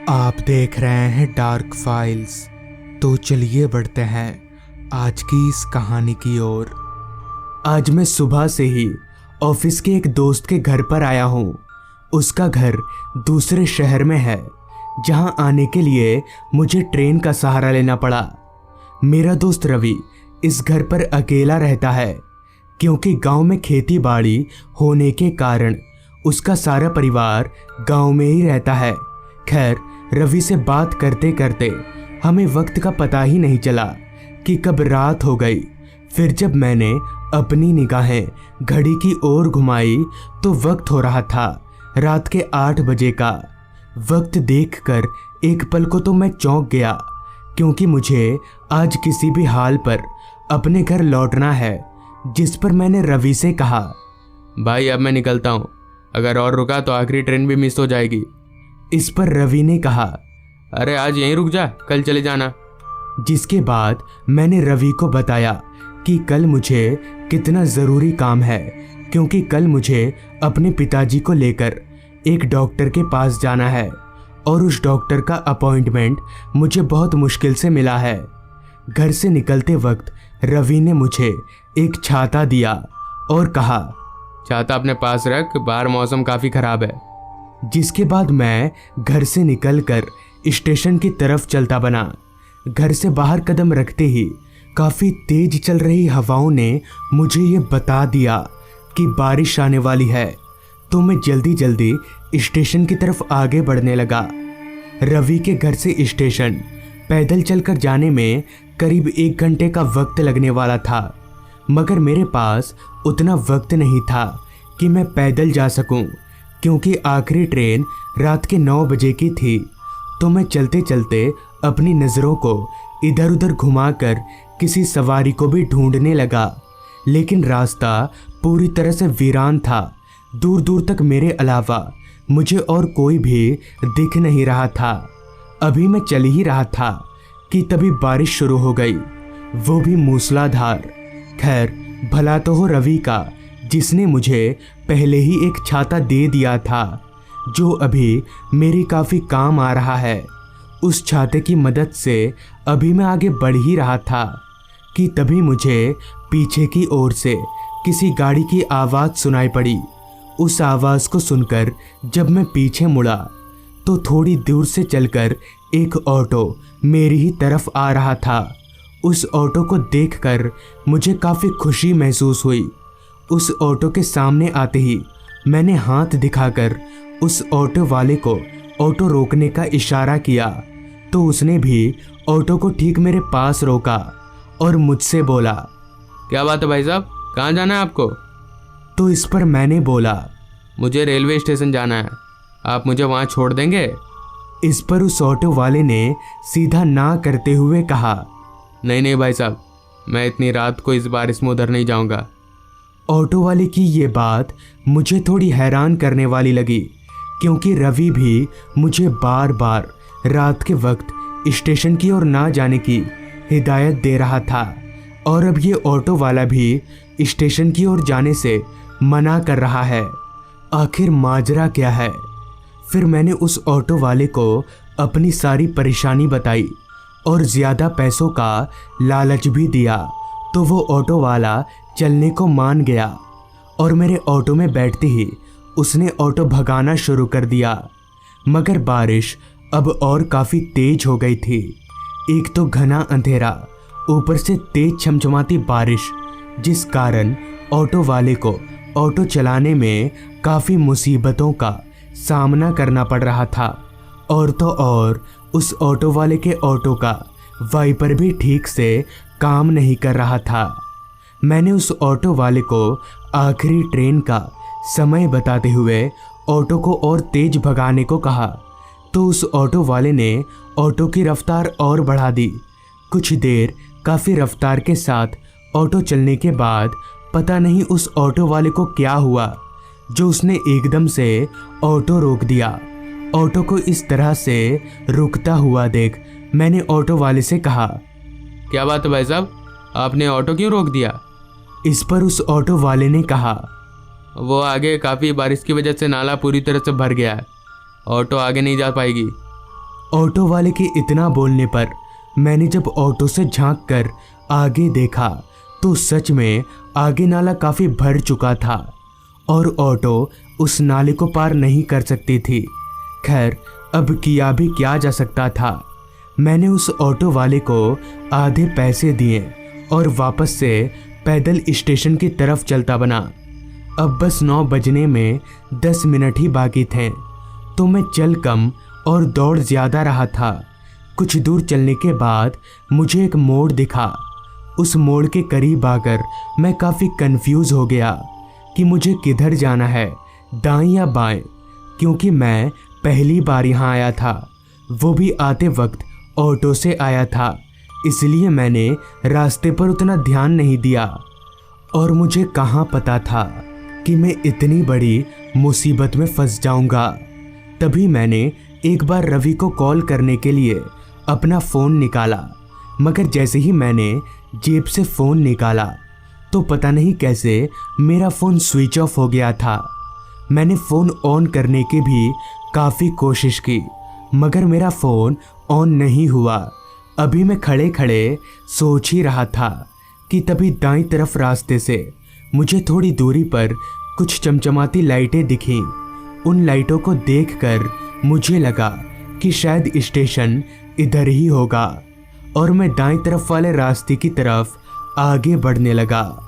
आप देख रहे हैं डार्क फाइल्स। तो चलिए बढ़ते हैं आज की इस कहानी की ओर। आज मैं सुबह से ही ऑफिस के एक दोस्त के घर पर आया हूँ। उसका घर दूसरे शहर में है, जहाँ आने के लिए मुझे ट्रेन का सहारा लेना पड़ा। मेरा दोस्त रवि इस घर पर अकेला रहता है, क्योंकि गांव में खेती बाड़ी होने के कारण उसका सारा परिवार गांव में ही रहता है। खैर, रवि से बात करते करते हमें वक्त का पता ही नहीं चला कि कब रात हो गई। फिर जब मैंने अपनी निगाहें घड़ी की ओर घुमाई तो वक्त हो रहा था रात के 8 बजे का। वक्त देखकर एक पल को तो मैं चौंक गया, क्योंकि मुझे आज किसी भी हाल पर अपने घर लौटना है। जिस पर मैंने रवि से कहा, भाई अब मैं निकलता हूँ, अगर और रुका तो आखिरी ट्रेन भी मिस हो जाएगी। इस पर रवि ने कहा, अरे आज यहीं रुक जा, कल चले जाना। जिसके बाद मैंने रवि को बताया कि कल मुझे कितना ज़रूरी काम है, क्योंकि कल मुझे अपने पिताजी को लेकर एक डॉक्टर के पास जाना है और उस डॉक्टर का अपॉइंटमेंट मुझे बहुत मुश्किल से मिला है। घर से निकलते वक्त रवि ने मुझे एक छाता दिया और कहा, छाता अपने पास रख, बाहर मौसम काफ़ी ख़राब है। जिसके बाद मैं घर से निकलकर स्टेशन की तरफ चलता बना। घर से बाहर कदम रखते ही काफ़ी तेज चल रही हवाओं ने मुझे ये बता दिया कि बारिश आने वाली है, तो मैं जल्दी जल्दी स्टेशन की तरफ आगे बढ़ने लगा। रवि के घर से स्टेशन पैदल चलकर जाने में करीब 1 घंटे का वक्त लगने वाला था, मगर मेरे पास उतना वक्त नहीं था कि मैं पैदल जा सकूं, क्योंकि आखिरी ट्रेन रात के 9 बजे की थी। तो मैं चलते चलते अपनी नज़रों को इधर उधर घुमाकर किसी सवारी को भी ढूंढने लगा, लेकिन रास्ता पूरी तरह से वीरान था। दूर दूर तक मेरे अलावा मुझे और कोई भी दिख नहीं रहा था। अभी मैं चल ही रहा था कि तभी बारिश शुरू हो गई, वो भी मूसलाधार। खैर, भला तो हो रवि का, जिसने मुझे पहले ही एक छाता दे दिया था, जो अभी मेरी काफ़ी काम आ रहा है। उस छाते की मदद से अभी मैं आगे बढ़ ही रहा था कि तभी मुझे पीछे की ओर से किसी गाड़ी की आवाज़ सुनाई पड़ी। उस आवाज़ को सुनकर जब मैं पीछे मुड़ा तो थोड़ी दूर से चलकर एक ऑटो मेरी ही तरफ आ रहा था। उस ऑटो को देखकर मुझे काफ़ी खुशी महसूस हुई। उस ऑटो के सामने आते ही मैंने हाथ दिखाकर उस ऑटो वाले को ऑटो रोकने का इशारा किया, तो उसने भी ऑटो को ठीक मेरे पास रोका और मुझसे बोला, क्या बात है भाई साहब, कहाँ जाना है आपको? तो इस पर मैंने बोला, मुझे रेलवे स्टेशन जाना है, आप मुझे वहाँ छोड़ देंगे? इस पर उस ऑटो वाले ने सीधा ना करते हुए कहा, नहीं नहीं भाई साहब, मैं इतनी रात को इस बारिश में उधर नहीं जाऊँगा। ऑटो वाले की ये बात मुझे थोड़ी हैरान करने वाली लगी, क्योंकि रवि भी मुझे बार बार रात के वक्त स्टेशन की ओर ना जाने की हिदायत दे रहा था, और अब ये ऑटो वाला भी स्टेशन की ओर जाने से मना कर रहा है। आखिर माजरा क्या है? फिर मैंने उस ऑटो वाले को अपनी सारी परेशानी बताई और ज़्यादा पैसों का लालच भी दिया, तो वो ऑटो वाला चलने को मान गया और मेरे ऑटो में बैठते ही उसने ऑटो भगाना शुरू कर दिया। मगर बारिश अब और काफ़ी तेज हो गई थी। एक तो घना अंधेरा, ऊपर से तेज छमछमाती बारिश, जिस कारण ऑटो वाले को ऑटो चलाने में काफ़ी मुसीबतों का सामना करना पड़ रहा था। और तो और उस ऑटो वाले के ऑटो का वाइपर भी ठीक से काम नहीं कर रहा था। मैंने उस ऑटो वाले को आखिरी ट्रेन का समय बताते हुए ऑटो को और तेज भगाने को कहा, तो उस ऑटो वाले ने ऑटो की रफ्तार और बढ़ा दी। कुछ देर काफ़ी रफ्तार के साथ ऑटो चलने के बाद पता नहीं उस ऑटो वाले को क्या हुआ, जो उसने एकदम से ऑटो रोक दिया। ऑटो को इस तरह से रुकता हुआ देख मैंने ऑटो वाले से कहा, क्या बात है भाई साहब, आपने ऑटो क्यों रोक दिया? इस पर उस ऑटो वाले ने कहा, वो आगे काफ़ी बारिश की वजह से नाला पूरी तरह से भर गया है, ऑटो आगे नहीं जा पाएगी। ऑटो वाले के इतना बोलने पर मैंने जब ऑटो से झांक कर आगे देखा तो सच में आगे नाला काफ़ी भर चुका था और ऑटो उस नाले को पार नहीं कर सकती थी। खैर, अब किया भी क्या जा सकता था। मैंने उस ऑटो वाले को आधे पैसे दिए और वापस से पैदल स्टेशन की तरफ चलता बना। अब बस 9 बजने में 10 मिनट ही बाकी थे, तो मैं चल कम और दौड़ ज़्यादा रहा था। कुछ दूर चलने के बाद मुझे एक मोड़ दिखा। उस मोड़ के करीब आकर मैं काफ़ी कंफ्यूज हो गया कि मुझे किधर जाना है, दाएं या बाएं, क्योंकि मैं पहली बार यहाँ आया था, वो भी आते वक्त ऑटो से आया था, इसलिए मैंने रास्ते पर उतना ध्यान नहीं दिया। और मुझे कहाँ पता था कि मैं इतनी बड़ी मुसीबत में फंस जाऊंगा। तभी मैंने एक बार रवि को कॉल करने के लिए अपना फ़ोन निकाला, मगर जैसे ही मैंने जेब से फ़ोन निकाला तो पता नहीं कैसे मेरा फ़ोन स्विच ऑफ हो गया था। मैंने फ़ोन ऑन करने की भी काफ़ी कोशिश की, मगर मेरा फ़ोन ऑन नहीं हुआ। अभी मैं खड़े खड़े सोच ही रहा था कि तभी दाईं तरफ रास्ते से मुझे थोड़ी दूरी पर कुछ चमचमाती लाइटें दिखीं। उन लाइटों को देखकर मुझे लगा कि शायद स्टेशन इधर ही होगा और मैं दाईं तरफ वाले रास्ते की तरफ आगे बढ़ने लगा।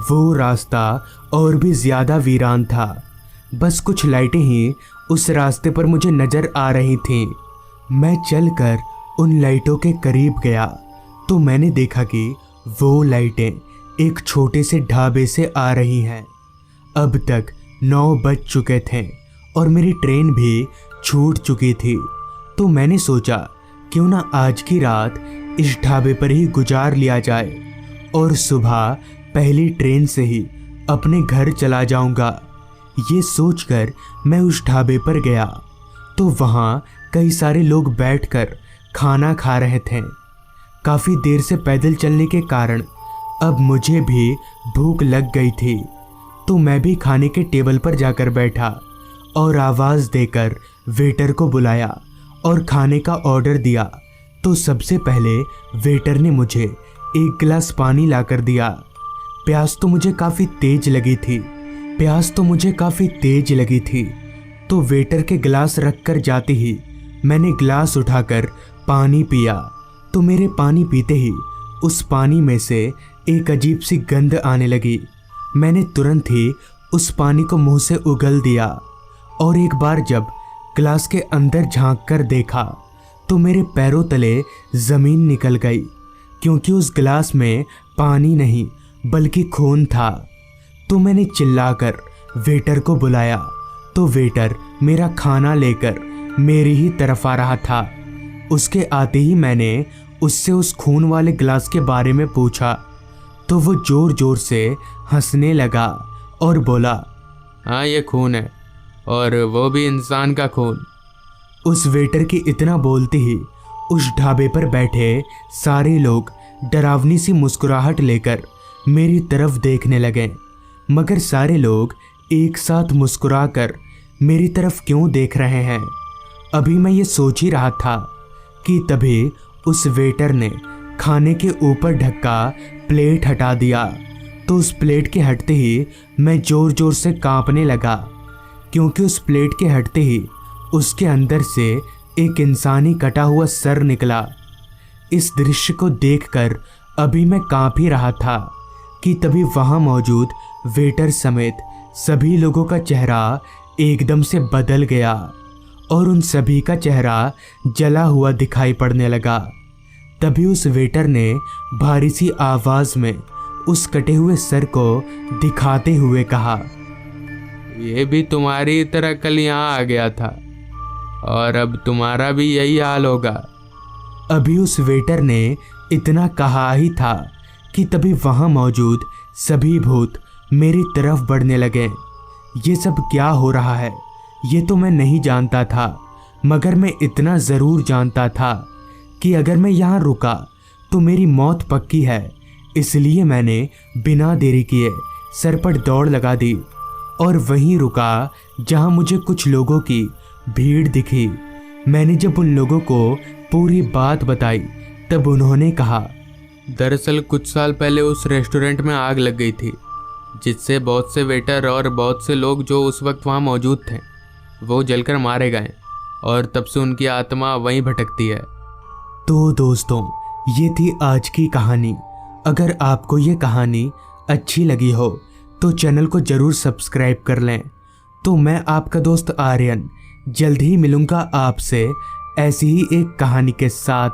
वो रास्ता और भी ज़्यादा वीरान था, बस कुछ लाइटें ही उस रास्ते पर मुझे नज़र आ रही थीं। मैं चलकर उन लाइटों के करीब गया तो मैंने देखा कि वो लाइटें एक छोटे से ढाबे से आ रही हैं। अब तक 9 बज चुके थे और मेरी ट्रेन भी छूट चुकी थी, तो मैंने सोचा क्यों ना आज की रात इस ढाबे पर ही गुजार लिया जाए और सुबह पहली ट्रेन से ही अपने घर चला जाऊंगा। ये सोचकर मैं उस ढाबे पर गया तो वहाँ कई सारे लोग बैठकर खाना खा रहे थे। काफ़ी देर से पैदल चलने के कारण अब मुझे भी भूख लग गई थी, तो मैं भी खाने के टेबल पर जाकर बैठा और आवाज़ देकर वेटर को बुलाया और खाने का ऑर्डर दिया। तो सबसे पहले वेटर ने मुझे एक गिलास पानी लाकर दिया। प्यास तो मुझे काफ़ी तेज लगी थी, तो वेटर के गिलास रखकर जाते ही मैंने गिलास उठाकर पानी पिया। तो मेरे पानी पीते ही उस पानी में से एक अजीब सी गंध आने लगी। मैंने तुरंत ही उस पानी को मुंह से उगल दिया और एक बार जब गिलास के अंदर झांक कर देखा तो मेरे पैरों तले ज़मीन निकल गई, क्योंकि उस गिलास में पानी नहीं बल्कि खून था। तो मैंने चिल्लाकर वेटर को बुलाया, तो वेटर मेरा खाना लेकर मेरी ही तरफ आ रहा था। उसके आते ही मैंने उससे उस खून वाले गिलास के बारे में पूछा, तो वो ज़ोर ज़ोर से हंसने लगा और बोला, हाँ ये खून है, और वो भी इंसान का खून। उस वेटर के इतना बोलते ही उस ढाबे पर बैठे सारे लोग डरावनी सी मुस्कुराहट लेकर मेरी तरफ देखने लगे, मगर सारे लोग एक साथ मुस्कुराकर मेरी तरफ क्यों देख रहे हैं। अभी मैं ये सोच ही रहा था कि तभी उस वेटर ने खाने के ऊपर ढका प्लेट हटा दिया। तो उस प्लेट के हटते ही मैं ज़ोर ज़ोर से कांपने लगा, क्योंकि उस प्लेट के हटते ही उसके अंदर से एक इंसानी कटा हुआ सर निकला। इस दृश्य को देखकर अभी मैं कांप ही रहा था कि तभी वहाँ मौजूद वेटर समेत सभी लोगों का चेहरा एकदम से बदल गया और उन सभी का चेहरा जला हुआ दिखाई पड़ने लगा। तभी उस वेटर ने भारी सी आवाज़ में उस कटे हुए सर को दिखाते हुए कहा, ये भी तुम्हारी तरह कल यहाँ आ गया था और अब तुम्हारा भी यही हाल होगा। अभी उस वेटर ने इतना कहा ही था कि तभी वहाँ मौजूद सभी भूत मेरी तरफ बढ़ने लगे। ये सब क्या हो रहा है ये तो मैं नहीं जानता था, मगर मैं इतना ज़रूर जानता था कि अगर मैं यहाँ रुका तो मेरी मौत पक्की है। इसलिए मैंने बिना देरी किए सर पर दौड़ लगा दी और वहीं रुका जहाँ मुझे कुछ लोगों की भीड़ दिखी। मैंने जब उन लोगों को पूरी बात बताई तब उन्होंने कहा, दरअसल कुछ साल पहले उस रेस्टोरेंट में आग लग गई थी, जिससे बहुत से वेटर और बहुत से लोग जो उस वक्त वहाँ मौजूद थे वो जलकर मारे गए और तब से उनकी आत्मा वहीं भटकती है। तो दोस्तों, ये थी आज की कहानी। अगर आपको ये कहानी अच्छी लगी हो तो चैनल को ज़रूर सब्सक्राइब कर लें। तो मैं आपका दोस्त आर्यन जल्द ही मिलूँगा आपसे ऐसी ही एक कहानी के साथ।